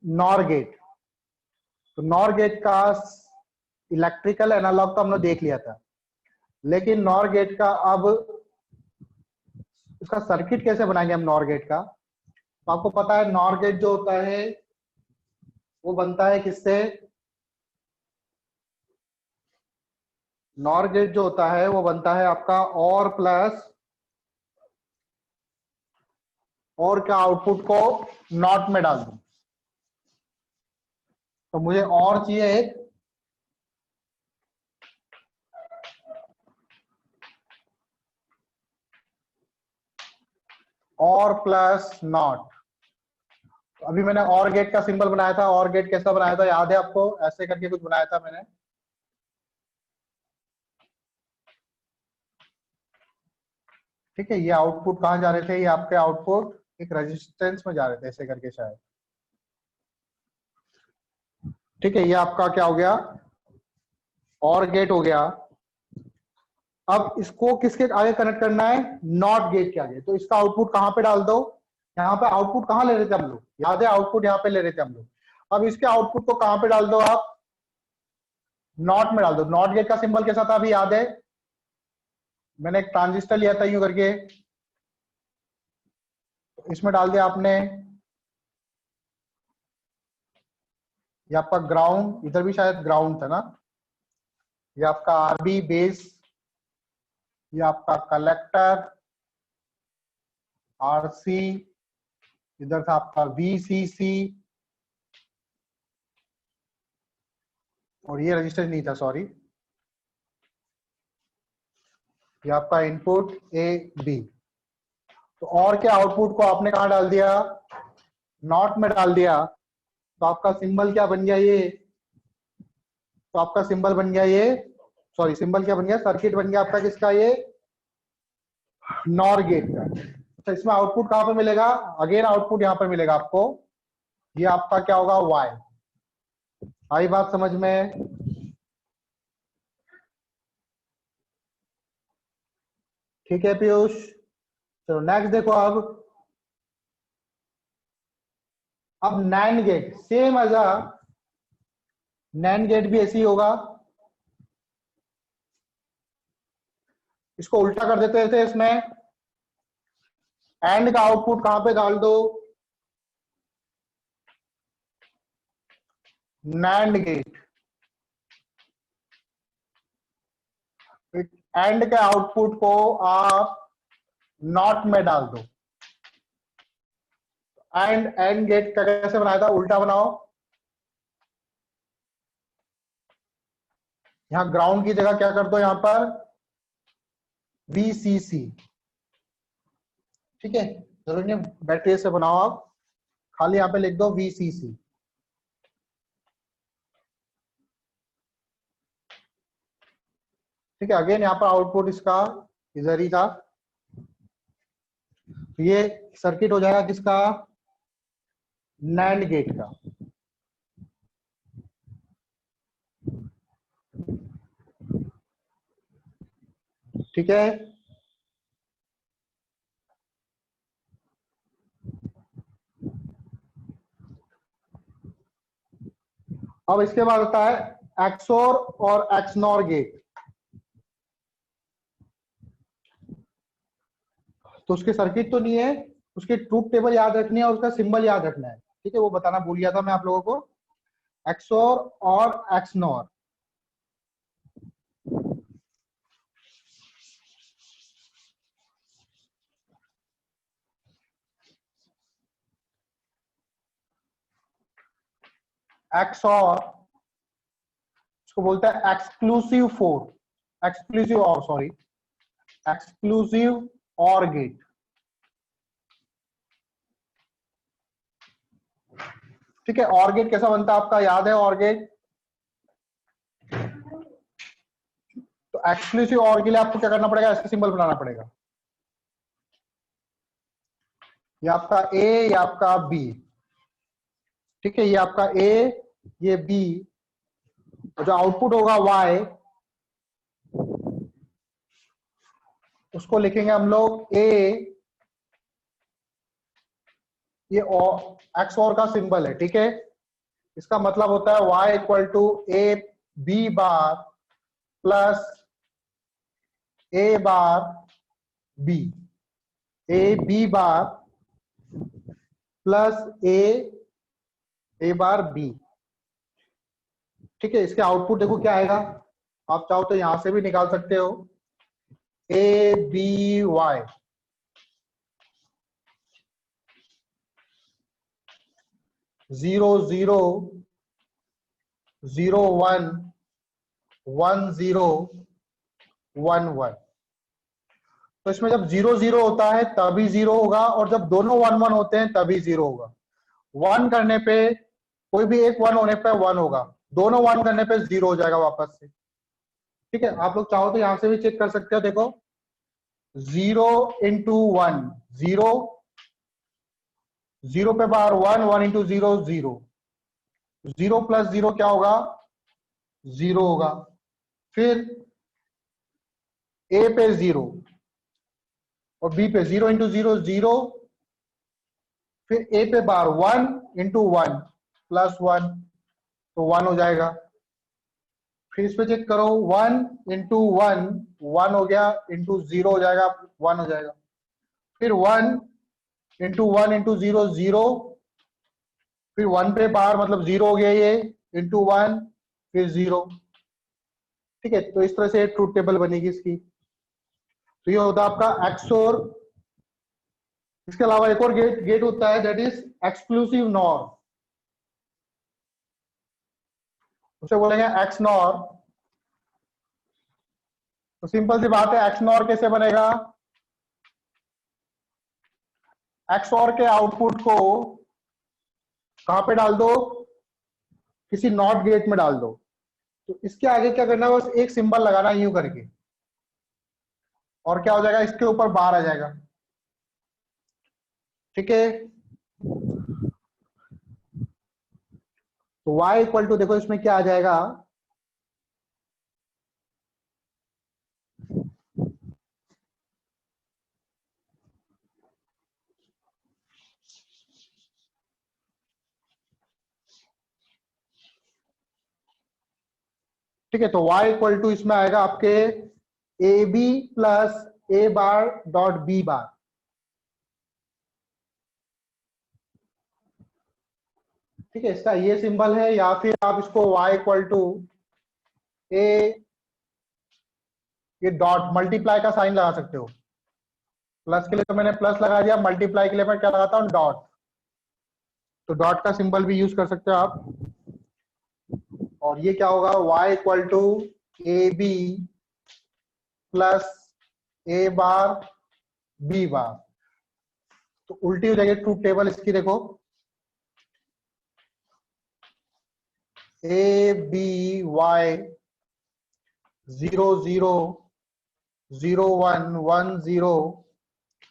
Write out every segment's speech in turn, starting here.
Nor gate. तो NOR gate का electrical analogue तो हमने देख लिया था, लेकिन नॉर गेट का अब उसका सर्किट कैसे बनाएंगे हम नॉर गेट का। तो आपको पता है नॉर गेट जो होता है वो बनता है किससे? नॉर गेट जो होता है वो बनता है आपका और प्लस और का आउटपुट को नॉट में डाल दूं। तो मुझे और चाहिए एक और प्लस नॉट। अभी मैंने और गेट का सिंबल बनाया था। और गेट कैसा बनाया था याद है आपको? ऐसे करके कुछ बनाया था मैंने। ठीक है, ये आउटपुट कहां जा रहे थे? ये आपके आउटपुट एक रेजिस्टेंस में जा रहे थे ऐसे करके शायद। ठीक है, ये आपका क्या हो गया? और गेट हो गया। अब इसको किसके आगे कनेक्ट करना है? नॉट गेट के आगे। तो इसका आउटपुट कहां पे डाल दो? यहाँ पे आउटपुट कहां ले रहे थे हम लोग? याद है आउटपुट यहाँ पे ले रहे थे हम लोग। अब इसके आउटपुट को कहां पे डाल दो आप? नॉट में डाल दो। नॉट गेट का सिंबल कैसा था अभी याद है? मैंने एक ट्रांजिस्टर लिया था यूं करके, इसमें डाल दिया आपने। ये आपका ग्राउंड, इधर भी शायद ग्राउंड था ना। ये आपका आरबी बेस, ये आपका कलेक्टर आरसी, इधर था आपका वीसीसी, और ये रजिस्टर नहीं था, सॉरी। ये आपका इनपुट ए बी। तो और के आउटपुट को आपने कहा डाल दिया? नॉट में डाल दिया। तो आपका सिंबल क्या बन गया? ये तो आपका सिंबल बन गया ये, सॉरी सिंबल क्या बन गया? सर्किट बन गया आपका किसका? ये नॉर गेट का। अच्छा, इसमें आउटपुट कहां पे मिलेगा? अगेन आउटपुट यहां पर मिलेगा आपको। ये आपका क्या होगा? वाई। आई बात समझ में? ठीक है पीयूष, चलो नेक्स्ट देखो। अब NAND gate same as a NAND gate भी ऐसे ही होगा। इसको उल्टा कर देते थे। इसमें एंड का आउटपुट कहां पे डाल दो? NAND gate. एंड के आउटपुट को आप नॉट में डाल दो। एंड गेट का कैसे बनाया था? उल्टा बनाओ। यहां ग्राउंड की जगह क्या कर दो? यहां पर VCC। ठीक है, जरूरी नहीं बैटरी से बनाओ आप, खाली यहां पे लिख दो VCC। ठीक है, अगेन यहाँ पर आउटपुट इसका इधर ही था। ये सर्किट हो जाएगा किसका? नैंड गेट का। ठीक है, अब इसके बाद आता है एक्सोर और एक्सनॉर गेट। तो उसके सर्किट तो नहीं है, उसकी ट्रूथ टेबल याद रखनी है और उसका सिंबल याद रखना है। ठीक है, वो बताना भूल गया था मैं आप लोगों को। एक्सोर और एक्सनॉर। एक्सॉर इसको बोलते हैं एक्सक्लूसिव फोर, एक्सक्लूसिव और सॉरी एक्सक्लूसिव और गेट। ठीक है, और गेट कैसा बनता है आपका याद है? और गेट तो एक्सक्लूसिव और के लिए आपको क्या करना पड़ेगा? ऐसा सिंबल बनाना पड़ेगा। ये आपका ए, ये आपका बी। ठीक है, ये आपका ए, ये बी, और जो आउटपुट होगा वाई उसको लिखेंगे हम लोग ए। ये एक्स और का सिंबल है। ठीक है, इसका मतलब होता है y equal to A B bar plus A bar B, A B bar plus A bar B. ठीक है, इसके आउटपुट देखो क्या आएगा, आप चाहो तो यहां से भी निकाल सकते हो, ए बी वाई 0 0 0 1 1 0 1 1। तो इसमें जब 0 0 होता है तभी 0 होगा, और जब दोनों 1 1 होते हैं तभी 0 होगा। 1 करने पे, कोई भी एक 1 होने पे 1 होगा, दोनों 1 करने पे 0 हो जाएगा वापस से। ठीक है, आप लोग चाहो तो यहां से भी चेक कर सकते हो, देखो 0 इंटू 1 0, 0 पे बार 1, 1 इंटू 0 0, 0 प्लस 0 क्या होगा, 0 होगा। फिर ए पे 0 और बी पे 0 इंटू 0 0, फिर ए पे बार 1 इंटू 1 प्लस 1, तो 1 हो जाएगा। फिर इस पे चेक करो, 1 इंटू 1 1 हो गया, इंटू 0 हो जाएगा, 1 हो जाएगा। फिर 1 इंटू 1 इंटू 0 0, फिर 1 पे बार मतलब 0 हो गया ये, इंटू 1 फिर 0। ठीक है, तो इस तरह से ट्रूथ टेबल बनेगी इसकी। तो ये होता है आपका एक्सोर। इसके अलावा एक और गेट होता है, दैट इज एक्सक्लूसिव नॉर, उसे बोलेंगे एक्स नॉर। तो सिंपल सी बात है, एक्स नॉर कैसे बनेगा, एक्स ऑर के आउटपुट को कहां पे डाल दो, किसी नॉट गेट में डाल दो। तो इसके आगे क्या करना है, बस एक सिंबल लगाना यूं करके, और क्या हो जाएगा, इसके ऊपर बार आ जाएगा। ठीक है, तो y इक्वल टू, देखो इसमें क्या आ जाएगा, ठीक है, तो y इक्वल टू इसमें आएगा आपके A B plus A bar dot B bar. ठीक है, इसका ये सिंबल है, या फिर आप इसको y इक्वल टू ए, ये डॉट मल्टीप्लाई का साइन लगा सकते हो। प्लस के लिए तो मैंने प्लस लगा दिया, मल्टीप्लाई के लिए मैं क्या लगाता हूँ, डॉट। तो डॉट का सिंबल भी यूज कर सकते हो आप। और ये क्या होगा, y equal to A B plus A bar B bar. तो उल्टी हो जाएगी ट्रूथ टेबल इसकी, देखो ए बी वाई 0 0 0 1 1 0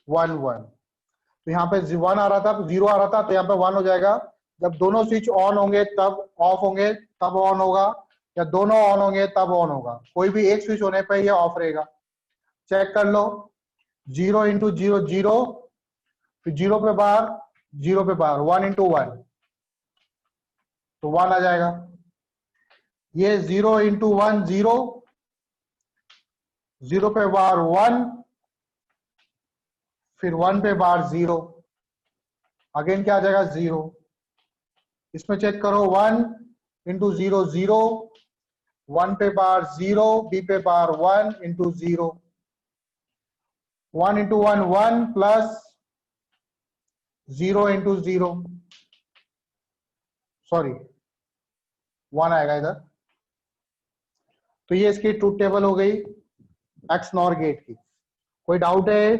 1 1। तो यहाँ पे 1 आ रहा था, 0 आ रहा था, तो यहाँ पे 1 हो जाएगा। जब दोनों स्विच ऑन होंगे तब ऑफ होंगे, तब ऑन होगा, या दोनों ऑन होंगे तब ऑन होगा। कोई भी एक स्विच होने पे ये ऑफ रहेगा। चेक कर लो, 0 इंटू 0 0, फिर 0 पे बार 0 पे बार 1 इंटू 1, तो 1 आ जाएगा। ये 0 इंटू 1 0, 0 पे बार 1, फिर 1 पे बार 0, अगेन क्या आ जाएगा, 0। इसमें चेक करो, 1 इंटू 0 0, 1 पे बार 0, बी पे बार 1 into 0, 1 into 1 1 plus 0 into 0, sorry 1 आएगा इधर। तो ये इसकी ट्रूथ टेबल हो गई एक्स नॉर गेट की। कोई डाउट है?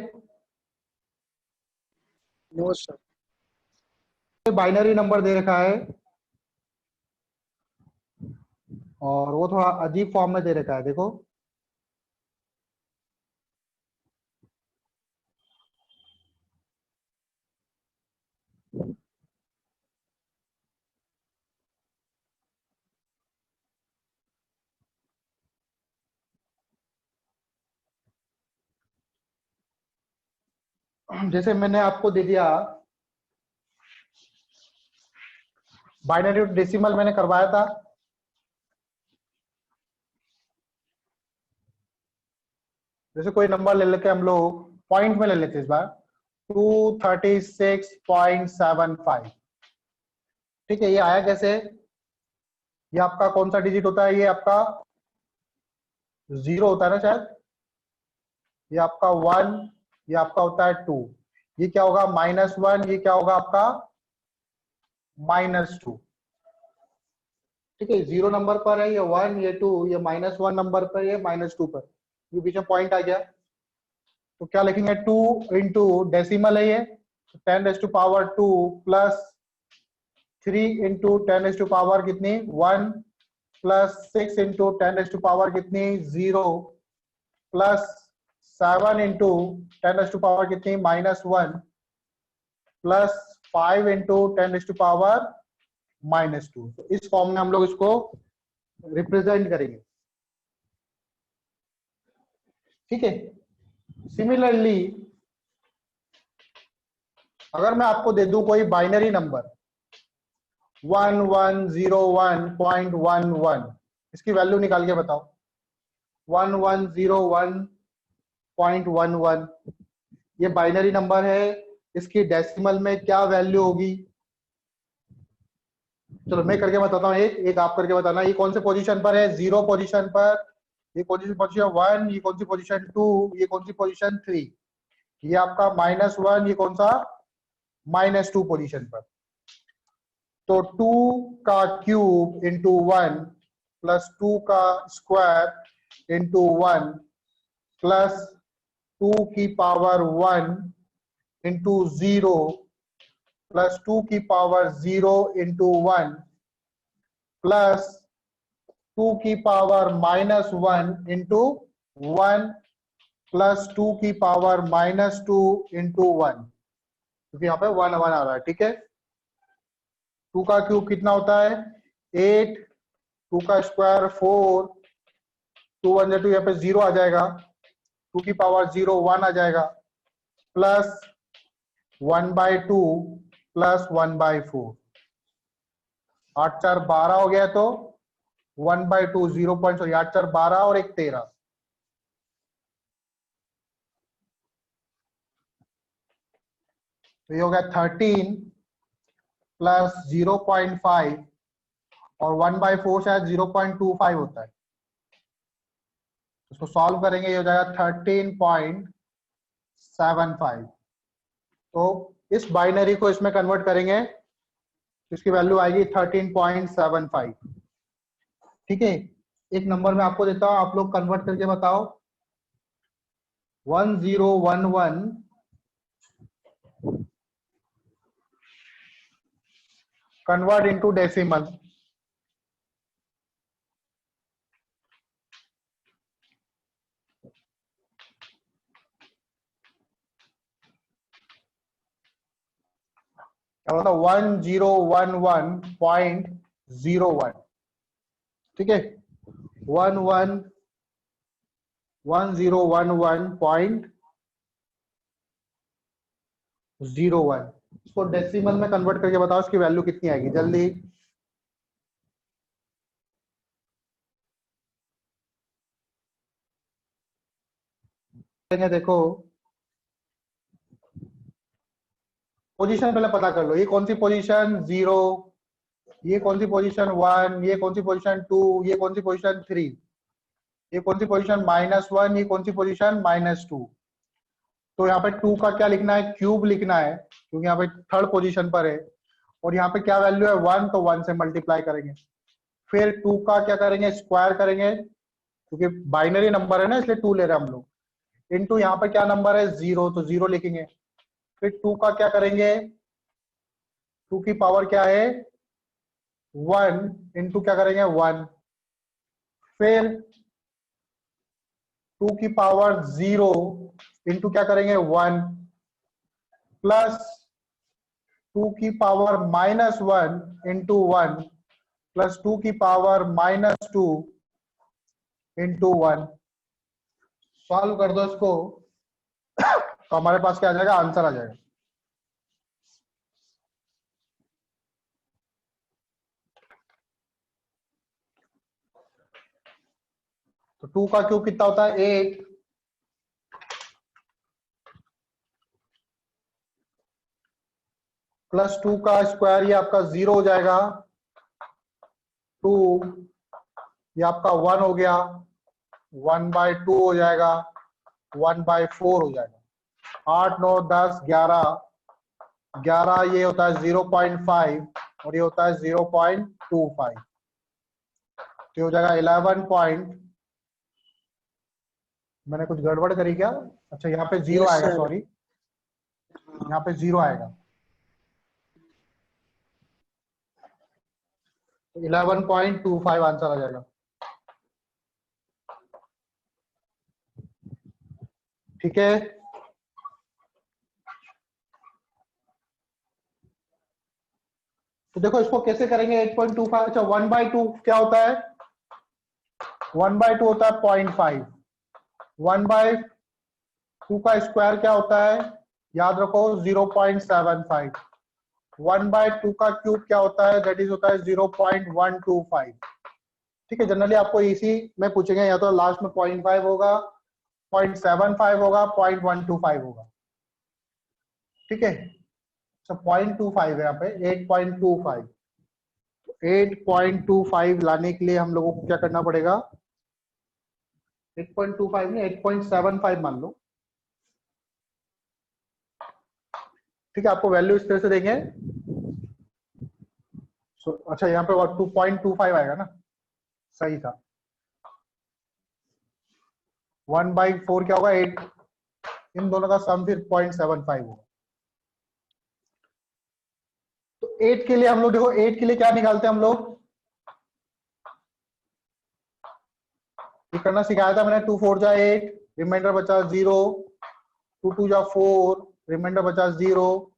No sir. बाइनरी नंबर दे रखा है, और वो थोड़ा अजीब फॉर्म में दे रखा है, देखो जैसे मैंने आपको दे दिया बाइनरी डेसिमल मैंने करवाया था। जैसे कोई नंबर ले लेते हम लोग, पॉइंट में ले लेते इस बार 236.75। ठीक है, ये आया कैसे? ये आपका कौन सा डिजिट होता है? ये आपका 0 होता है ना शायद, ये आपका 1, ये आपका होता है 2, ये क्या होगा -1, ये क्या होगा आपका -2। ठीक है, 0 नंबर पर है ये 1, ये 2, ये -1 नंबर पर, ये -2 पर, ये बीच में पॉइंट आ गया। तो क्या लिखेंगे? 2 इंटू डेसिमल है ये, 10⁻² प्लस 3 इंटू 10⁻, कितनी 1, प्लस 6 इंटू 10⁻, कितनी 0, प्लस 7 इंटू 10⁻, कितनी -1, प्लस 5 इंटू 10⁻, -2। तो इस फॉर्म में हम लोग इसको रिप्रेजेंट करेंगे। ठीक है, सिमिलरली अगर मैं आपको दे दूं कोई बाइनरी नंबर 1101.11, इसकी वैल्यू निकाल के बताओ। 1101.11, ये बाइनरी नंबर है, इसकी डेसिमल में क्या वैल्यू होगी? चलो मैं करके बताता हूँ, एक एक आप करके बताना। ये कौन से पोजीशन पर है? 0 पोजीशन पर, ये कौन सी पोजीशन 1, ये कौन सी पोजीशन 2, ये कौन सी पोजीशन 3, ये आपका -1, ये कौन सा -2 पोजीशन पर। तो 2 का क्यूब इंटू 1 प्लस 2 का स्क्वायर इंटू 1 प्लस 2 की पावर 1 इंटू 0 प्लस 2 की पावर 0 इंटू 1 प्लस 2 की पावर -1 इंटू 1 प्लस 2 की पावर -2 इंटू 1, क्योंकि यहाँ पे 1 1 आ रहा है। ठीक है, 2 का क्यूब कितना होता है 8, 2 का स्क्वायर 4, 2 1 2, यहाँ पे 0 आ जाएगा, 2 की पावर 0 1 आ जाएगा, प्लस 1/2 प्लस 1/4, 8 4 12 हो गया। तो 1/2 0 सॉरी 8 4 12 और 1 13, तो ये हो गया 13 प्लस 0.5 और 1/4 शायद 0.25 होता है। इसको सॉल्व करेंगे, ये हो जाएगा 13.75। तो इस बाइनरी को इसमें कन्वर्ट करेंगे, इसकी वैल्यू आएगी 13.75। ठीक है, एक नंबर में आपको देता हूं, आप लोग कन्वर्ट करके बताओ। 1011 कन्वर्ट इनटू डेसिमल। क्या होता है 1011.01। ठीक है, 1011.01। इसको डेसिमल में कन्वर्ट करके बताओ, इसकी वैल्यू कितनी आएगी जल्दी। देखो पोजीशन पहले पता कर लो, ये कौन सी पोजीशन 0, ये कौन सी पोजीशन 1, ये कौन सी पोजीशन 2, ये कौन सी पोजीशन 3, ये कौन सी पोजीशन -1, ये कौन सी पोजीशन -2। तो यहाँ पे 2 का क्या लिखना है? क्यूब लिखना है, क्योंकि यहाँ पे थर्ड पोजीशन पर है। और यहाँ पे क्या वैल्यू है 1, तो 1 से मल्टीप्लाई करेंगे। फिर 2 का क्या करेंगे? स्क्वायर करेंगे, क्योंकि बाइनरी नंबर है ना इसलिए 2 ले रहे हैं हम लोग। इनटू यहाँ पे क्या नंबर है 0, तो 0 लिखेंगे। फिर 2 का क्या करेंगे? 2 की पावर क्या है 1, इंटू क्या करेंगे 1। फिर 2 की पावर 0 इंटू क्या करेंगे 1 प्लस 2 की पावर -1 इंटू 1 प्लस 2 की पावर -2 इंटू 1। सॉल्व कर दो इसको, तो हमारे पास क्या आ जाएगा? आंसर आ जाएगा। तो 2 का क्यूब कितना होता है 8, प्लस 2 का स्क्वायर ये आपका 0 हो जाएगा, 2 ये आपका 1 हो गया, 1/2 हो जाएगा, 1/4 हो जाएगा, 8 9 10 11, 11 ये होता है 0.5 और ये होता है 0.25, तो हो जाएगा 11 पॉइंट, मैंने कुछ गड़बड़ करी क्या? अच्छा यहाँ पे 0 Yes, आएगा, sir. सॉरी, यहाँ पे 0 आएगा, 11.25 आंसर आ जाएगा। ठीक है, तो देखो इसको कैसे करेंगे 8.25। अच्छा 1/2 क्या होता है? 1/2 होता है 0.5, 1/2 का स्क्वायर क्या होता है? याद रखो 0.75, 1/2 का क्यूब क्या होता है? दैट इज होता है 0.125। ठीक है, जनरली आपको इसी में पूछेंगे, या तो लास्ट में 0.5 होगा, 0.75 होगा, 0.125 होगा। ठीक है, तो 0.25 है यहाँ पे, 8.25। 8.25 लाने के लिए हम लोगों को क्या करना पड़ेगा? 8.25 नहीं, 8.75 मान लो। ठीक है, आपको वैल्यू इस तरह से देंगे। अच्छा यहाँ पे 2.25 आएगा ना, सही था। 1/4 क्या होगा? 8, इन दोनों का सम फिर 0.75 होगा। तो 8 के लिए हम लोग देखो, 8 के लिए क्या निकालते हैं हम लोग? ये करना सिखाया था मैंने, 2 4 जा 8, रिमाइंडर बचा 0, 2 2 जा 4, रिमाइंडर बचा 0,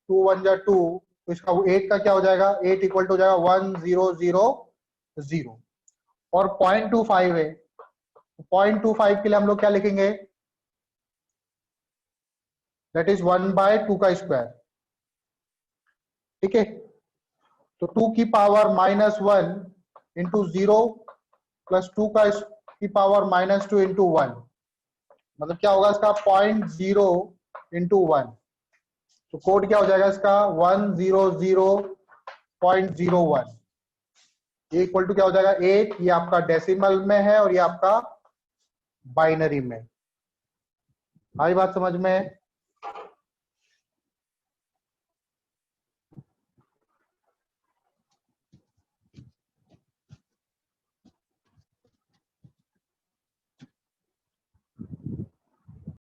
2 1 जा 2, तो इसका 8 का क्या हो जाएगा? 8 इक्वल टू हो जाएगा 1000, और 0.25 है, 0.25 के लिए हम लोग क्या लिखेंगे? दैट इज 1/2 का स्क्वायर। ठीक है, तो 2 की पावर -1 इंटू 0 प्लस 2 की पावर -2 इंटू 1, मतलब क्या होगा इसका? 0.0 इंटू 1, तो कोड क्या हो जाएगा इसका? 100.01। ये इक्वल टू क्या हो जाएगा? 8। ये आपका डेसिमल में है और ये आपका बाइनरी में। आई बात समझ में?